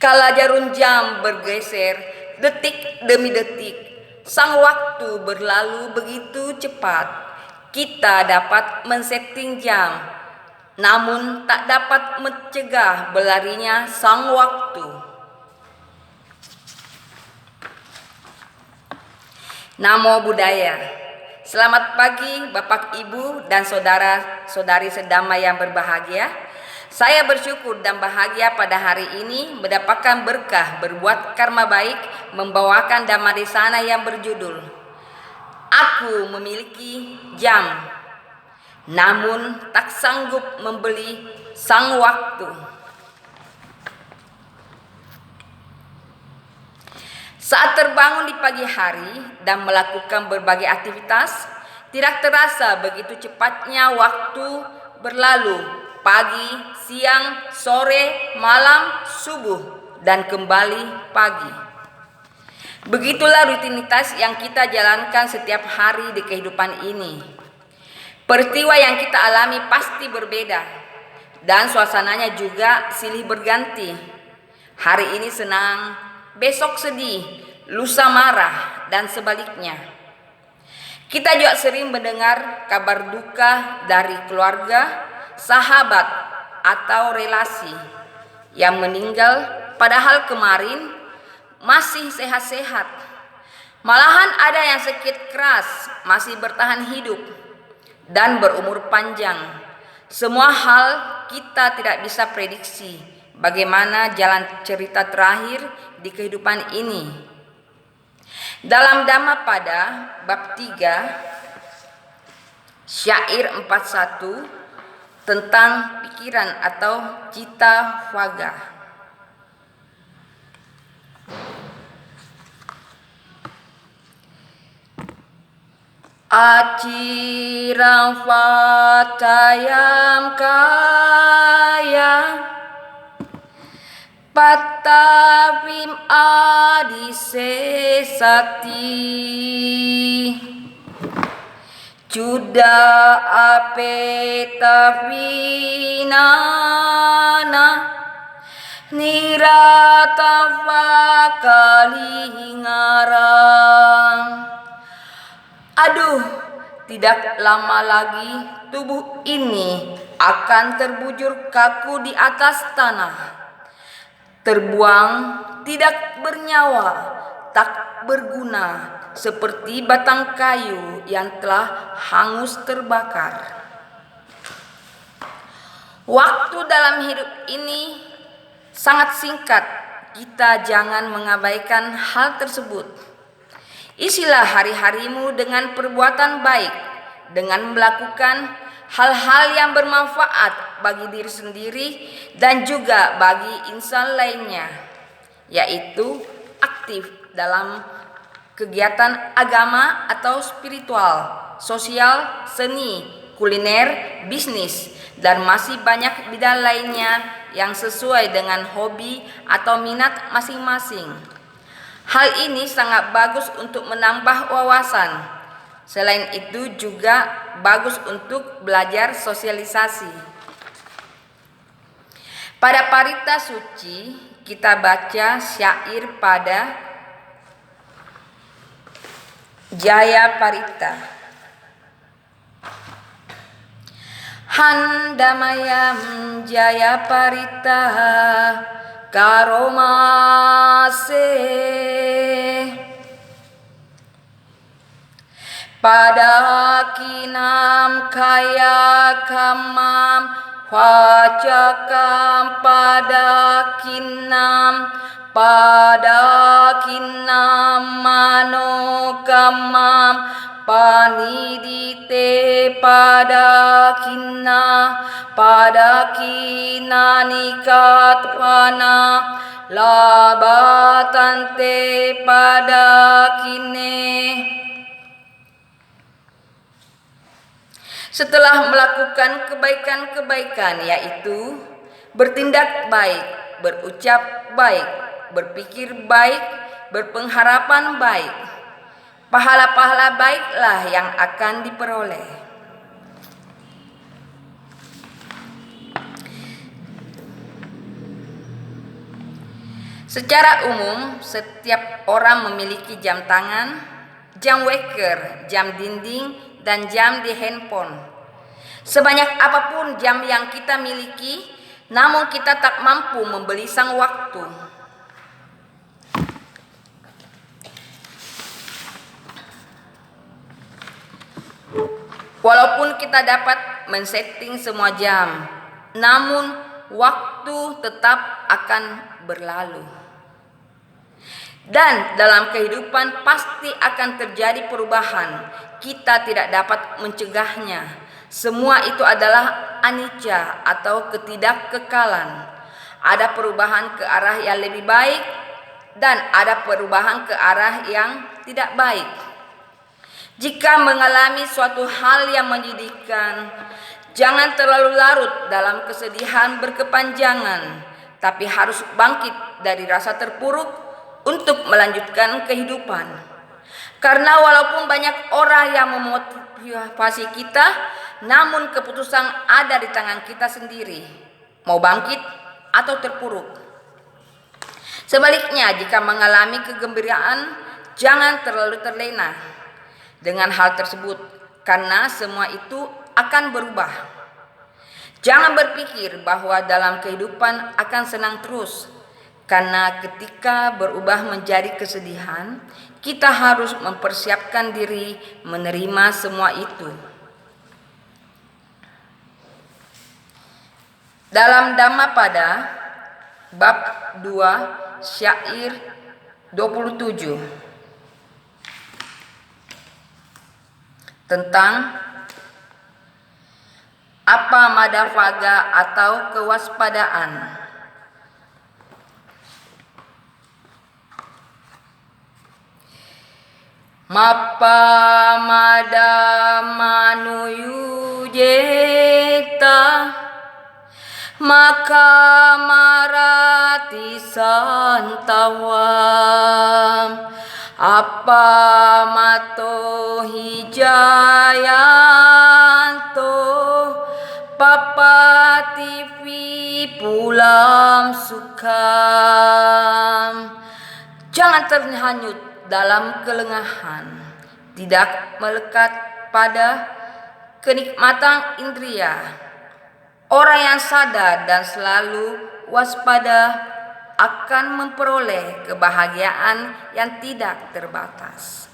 Kala jarum jam bergeser detik demi detik, sang waktu berlalu begitu cepat. Kita dapat men-setting jam, namun tak dapat mencegah berlarinya sang waktu. Namo Buddhaya. Selamat pagi Bapak, Ibu, dan saudara-saudari sedama yang berbahagia. Saya bersyukur dan bahagia pada hari ini mendapatkan berkah berbuat karma baik, membawakan Dhammadesana yang berjudul Aku Memiliki Jam, namun tak sanggup membeli sang waktu. Saat terbangun di pagi hari dan melakukan berbagai aktivitas, tidak terasa begitu cepatnya waktu berlalu. Pagi, siang, sore, malam, subuh, dan kembali pagi. Begitulah rutinitas yang kita jalankan setiap hari di kehidupan ini. Peristiwa yang kita alami pasti berbeda, dan suasananya juga silih berganti. Hari ini senang, besok sedih, lusa marah, dan sebaliknya. Kita juga sering mendengar kabar duka dari keluarga, sahabat, atau relasi yang meninggal padahal kemarin masih sehat-sehat. Malahan ada yang sakit keras masih bertahan hidup dan berumur panjang. Semua hal kita tidak bisa prediksi bagaimana jalan cerita terakhir di kehidupan ini. Dalam Dhammapada bab 3 syair 41 tentang pikiran atau cita vaga. Acirang vatayam kaya patavim adisesati Juda apeta vinana niratava kalingarang. Aduh, tidak lama lagi tubuh ini akan terbujur kaku di atas tanah, terbuang, tidak bernyawa, tak berguna, seperti batang kayu yang telah hangus terbakar. Waktu dalam hidup ini sangat singkat, kita jangan mengabaikan hal tersebut. Isilah hari-harimu dengan perbuatan baik, dengan melakukan hal-hal yang bermanfaat bagi diri sendiri dan juga bagi insan lainnya, yaitu aktif dalam kegiatan agama atau spiritual, sosial, seni, kuliner, bisnis, dan masih banyak bidang lainnya yang sesuai dengan hobi atau minat masing-masing. Hal ini sangat bagus untuk menambah wawasan. Selain itu juga bagus untuk belajar sosialisasi. Pada Parita Suci kita baca syair pada Jaya Parita. Handamayam Jaya Parita karomase padakinam kaya kamam wacakam padakinam manokamam panidite padakina nikatvana labatante padakine. Setelah melakukan kebaikan-kebaikan, yaitu bertindak baik, berucap baik, berpikir baik, berpengharapan baik, pahala-pahala baiklah yang akan diperoleh. Secara umum, setiap orang memiliki jam tangan, jam waker, jam dinding, dan jam di handphone. Sebanyak apapun jam yang kita miliki, namun kita tak mampu membeli sang waktu. Walaupun kita dapat men-setting semua jam, namun waktu tetap akan berlalu. Dan dalam kehidupan pasti akan terjadi perubahan. Kita tidak dapat mencegahnya. Semua itu adalah anicca atau ketidakkekalan. Ada perubahan ke arah yang lebih baik dan ada perubahan ke arah yang tidak baik. Jika mengalami suatu hal yang menyedihkan, jangan terlalu larut dalam kesedihan berkepanjangan, tapi harus bangkit dari rasa terpuruk untuk melanjutkan kehidupan. Karena walaupun banyak orang yang memotivasi kita, namun keputusan ada di tangan kita sendiri, mau bangkit atau terpuruk. Sebaliknya, jika mengalami kegembiraan, jangan terlalu terlena dengan hal tersebut, karena semua itu akan berubah. Jangan berpikir bahwa dalam kehidupan akan senang terus, karena ketika berubah menjadi kesedihan, kita harus mempersiapkan diri menerima semua itu. Dalam Dhammapada bab 2 syair 27 tentang apa madavaga atau kewaspadaan. Mappa madamanuyujeta maka marati santawam apa mato hijayanto papativi pulam sukam. Jangan terhanyut dalam kelengahan, tidak melekat pada kenikmatan indria. Orang yang sadar dan selalu waspada akan memperoleh kebahagiaan yang tidak terbatas.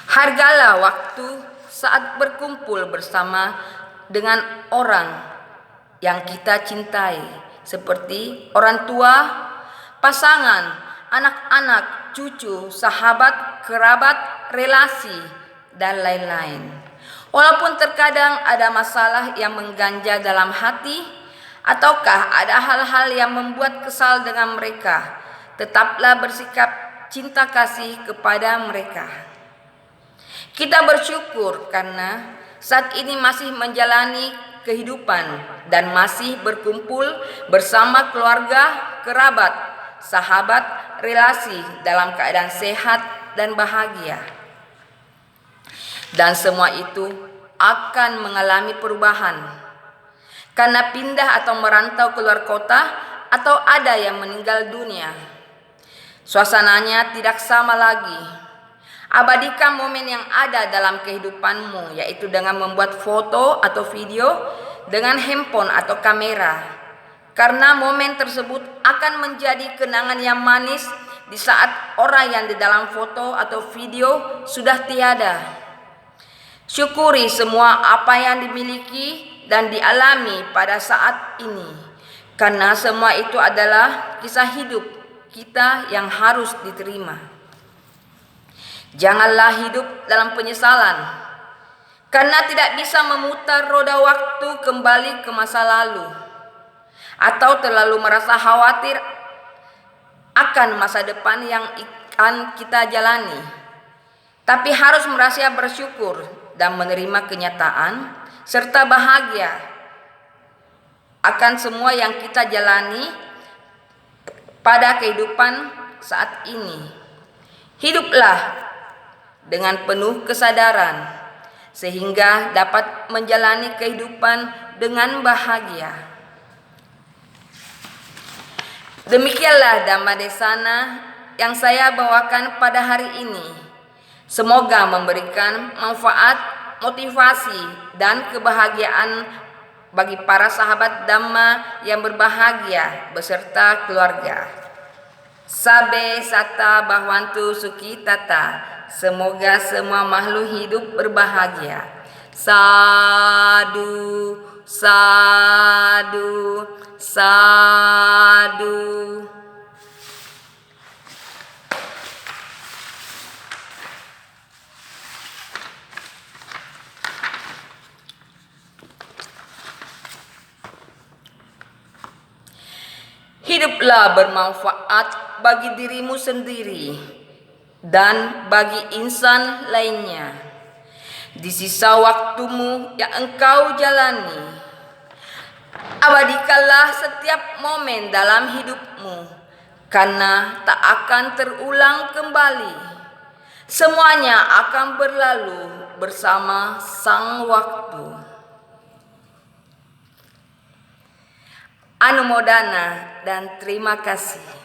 Hargalah waktu saat berkumpul bersama dengan orang yang kita cintai, seperti orang tua, pasangan, anak-anak, cucu, sahabat, kerabat, relasi, dan lain-lain. Walaupun terkadang ada masalah yang mengganja dalam hati, ataukah ada hal-hal yang membuat kesal dengan mereka, tetaplah bersikap cinta kasih kepada mereka. Kita bersyukur karena saat ini masih menjalani kehidupan dan masih berkumpul bersama keluarga, kerabat, sahabat, relasi dalam keadaan sehat dan bahagia. Dan semua itu akan mengalami perubahan karena pindah atau merantau keluar kota atau ada yang meninggal dunia. Suasananya tidak sama lagi. Abadikan momen yang ada dalam kehidupanmu, yaitu dengan membuat foto atau video dengan handphone atau kamera, karena momen tersebut akan menjadi kenangan yang manis di saat orang yang di dalam foto atau video sudah tiada. Syukuri semua apa yang dimiliki dan dialami pada saat ini, karena semua itu adalah kisah hidup kita yang harus diterima. Janganlah hidup dalam penyesalan, karena tidak bisa memutar roda waktu kembali ke masa lalu, atau terlalu merasa khawatir akan masa depan yang akan kita jalani. Tapi harus merasa bersyukur dan menerima kenyataan serta bahagia akan semua yang kita jalani pada kehidupan saat ini. Hiduplah dengan penuh kesadaran sehingga dapat menjalani kehidupan dengan bahagia. Demikianlah Dhamma Desana yang saya bawakan pada hari ini. Semoga memberikan manfaat, motivasi, dan kebahagiaan bagi para sahabat Dhamma yang berbahagia beserta keluarga. Sabe sata bahwantu suki tata. Semoga semua makhluk hidup berbahagia. Sadu, sadu, sadu. Hiduplah bermanfaat bagi dirimu sendiri dan bagi insan lainnya. Di sisa waktumu yang engkau jalani, abadikanlah setiap momen dalam hidupmu, karena tak akan terulang kembali. Semuanya akan berlalu bersama sang waktu. Anumodana dan terima kasih.